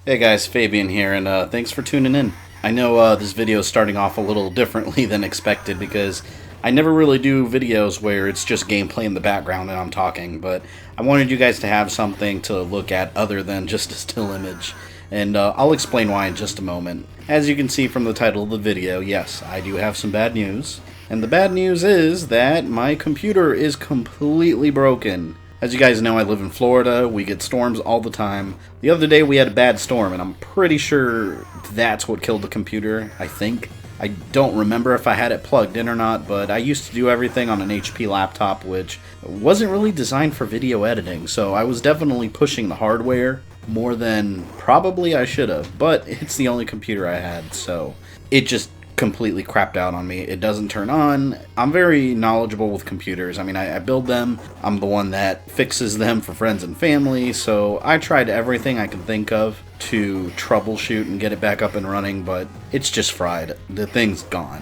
Hey guys, Fabian here, and thanks for tuning in. I know this video is starting off a little differently than expected because I never really do videos where it's just gameplay in the background and I'm talking, but I wanted you guys to have something to look at other than just a still image, and I'll explain why in just a moment. As you can see from the title of the video, yes, I do have some bad news, and the bad news is that my computer is completely broken. As you guys know, I live in Florida. We get storms all the time. The other day we had a bad storm, and I'm pretty sure that's what killed the computer, I think. I don't remember if I had it plugged in or not, but I used to do everything on an HP laptop, which wasn't really designed for video editing, so I was definitely pushing the hardware more than probably I should have, but it's the only computer I had, so it just completely crapped out on me. It doesn't turn on. I'm very knowledgeable with computers. I mean, I build them. I'm the one that fixes them for friends and family, so I tried everything I can think of to troubleshoot and get it back up and running, but it's just fried. The thing's gone.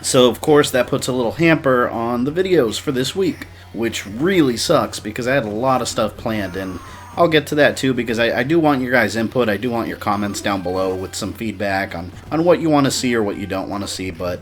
So, of course, that puts a little hamper on the videos for this week, which really sucks because I had a lot of stuff planned, and I'll get to that too because I do want your guys' input. I do want your comments down below with some feedback on what you want to see or what you don't want to see, but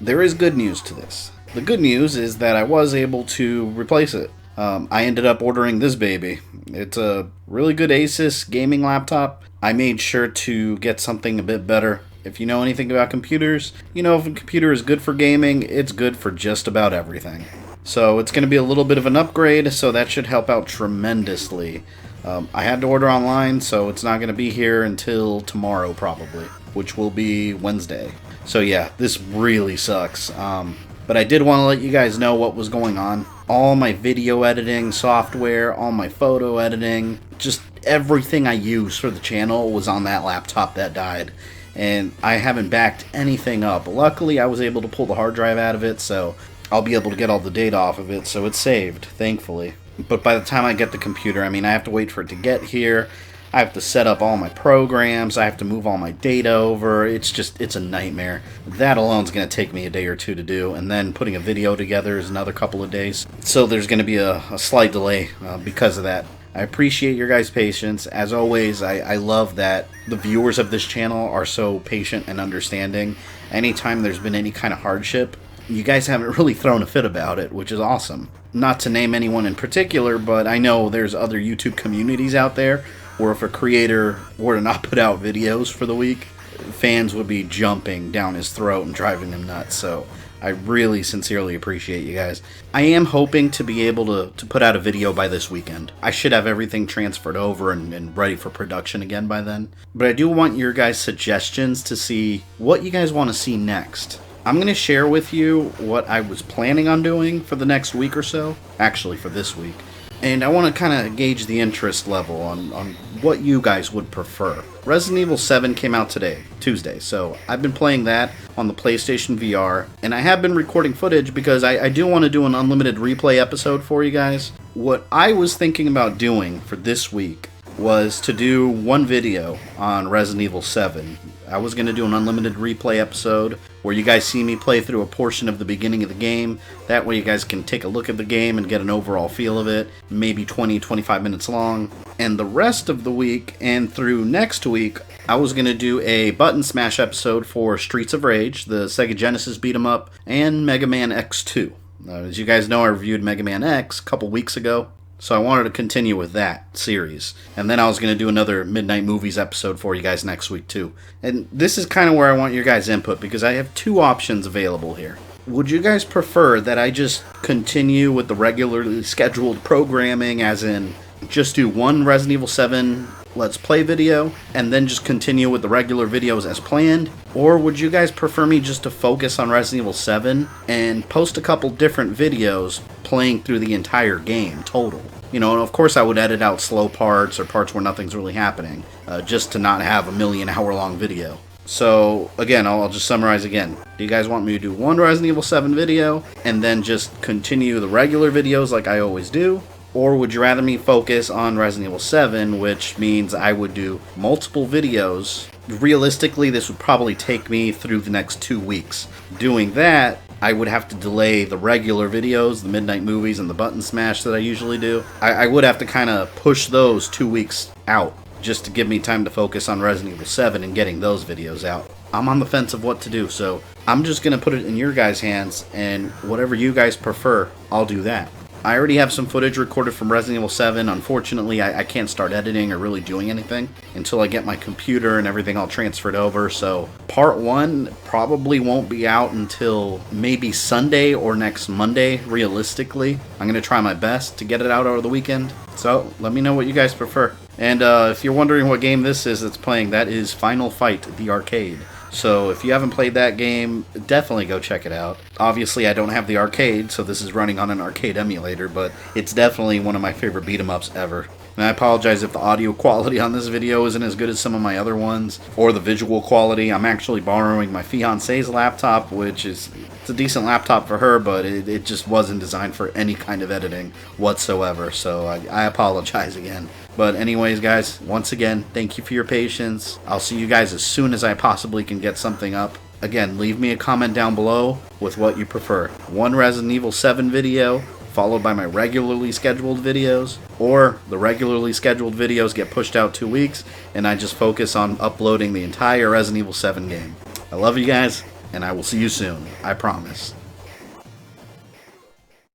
there is good news to this. The good news is that I was able to replace it. I ended up ordering this baby. It's a really good Asus gaming laptop. I made sure to get something a bit better. If you know anything about computers, you know if a computer is good for gaming, it's good for just about everything. So it's going to be a little bit of an upgrade, so that should help out tremendously. I had to order online, so it's not going to be here until tomorrow probably, which will be Wednesday. So yeah, this really sucks. But I did want to let you guys know what was going on. All my video editing software, all my photo editing, just everything I use for the channel was on that laptop that died. And I haven't backed anything up. Luckily, I was able to pull the hard drive out of it, so I'll be able to get all the data off of it, so it's saved, thankfully. But by the time I get the computer, I mean, I have to wait for it to get here. I have to set up all my programs. I have to move all my data over. It's a nightmare. That alone is going to take me a day or two to do, and then putting a video together is another couple of days. So there's going to be a slight delay because of that. I appreciate your guys' patience. As always, I love that the viewers of this channel are so patient and understanding. Anytime there's been any kind of hardship, you guys haven't really thrown a fit about it, which is awesome. Not to name anyone in particular, but I know there's other YouTube communities out there where if a creator were to not put out videos for the week, fans would be jumping down his throat and driving him nuts. So I really sincerely appreciate you guys. I am hoping to be able to put out a video by this weekend. I should have everything transferred over and ready for production again by then. But I do want your guys' suggestions to see what you guys want to see next. I'm going to share with you what I was planning on doing for the next week or so. Actually, for this week. And I want to kind of gauge the interest level on what you guys would prefer. Resident Evil 7 came out today, Tuesday, so I've been playing that on the PlayStation VR, and I have been recording footage because I do want to do an unlimited replay episode for you guys. What I was thinking about doing for this week was to do one video on Resident Evil 7. I was going to do an unlimited replay episode where you guys see me play through a portion of the beginning of the game. That way you guys can take a look at the game and get an overall feel of it, maybe 20-25 minutes long. And the rest of the week and through next week, I was going to do a button smash episode for Streets of Rage, the Sega Genesis beat 'em up, and Mega Man X2. As you guys know, I reviewed Mega Man X a couple weeks ago. So I wanted to continue with that series. And then I was going to do another Midnight Movies episode for you guys next week too. And this is kind of where I want your guys' input because I have two options available here. Would you guys prefer that I just continue with the regularly scheduled programming, as in just do one Resident Evil 7 Let's Play video and then just continue with the regular videos as planned? Or would you guys prefer me just to focus on Resident Evil 7 and post a couple different videos playing through the entire game total? You know, and of course I would edit out slow parts or parts where nothing's really happening, just to not have a million-hour-long video. So, again, I'll just summarize again. Do you guys want me to do one Resident Evil 7 video and then just continue the regular videos like I always do? Or would you rather me focus on Resident Evil 7, which means I would do multiple videos? Realistically, this would probably take me through the next 2 weeks. Doing that, I would have to delay the regular videos, the Midnight Movies and the Button Smash that I usually do. I would have to kind of push those 2 weeks out. just to give me time to focus on Resident Evil 7 and getting those videos out. I'm on the fence of what to do, so I'm just going to put it in your guys' hands, and whatever you guys prefer, I'll do that. I already have some footage recorded from Resident Evil 7. Unfortunately, I can't start editing or really doing anything until I get my computer and everything all transferred over. So part 1 probably won't be out until maybe Sunday or next Monday, realistically. I'm going to try my best to get it out over the weekend. So let me know what you guys prefer. And if you're wondering what game this is that's playing, that is Final Fight, the arcade. So if you haven't played that game, definitely go check it out. Obviously, I don't have the arcade, so this is running on an arcade emulator, but it's definitely one of my favorite beat-em-ups ever. And I apologize if the audio quality on this video isn't as good as some of my other ones, or the visual quality. I'm actually borrowing my fiance's laptop, which is it's a decent laptop for her, but it just wasn't designed for any kind of editing whatsoever, so I apologize again. But anyways, guys, once again, thank you for your patience. I'll see you guys as soon as I possibly can get something up. Again, leave me a comment down below with what you prefer. One Resident Evil 7 video, followed by my regularly scheduled videos, or the regularly scheduled videos get pushed out 2 weeks, and I just focus on uploading the entire Resident Evil 7 game. I love you guys, and I will see you soon. I promise.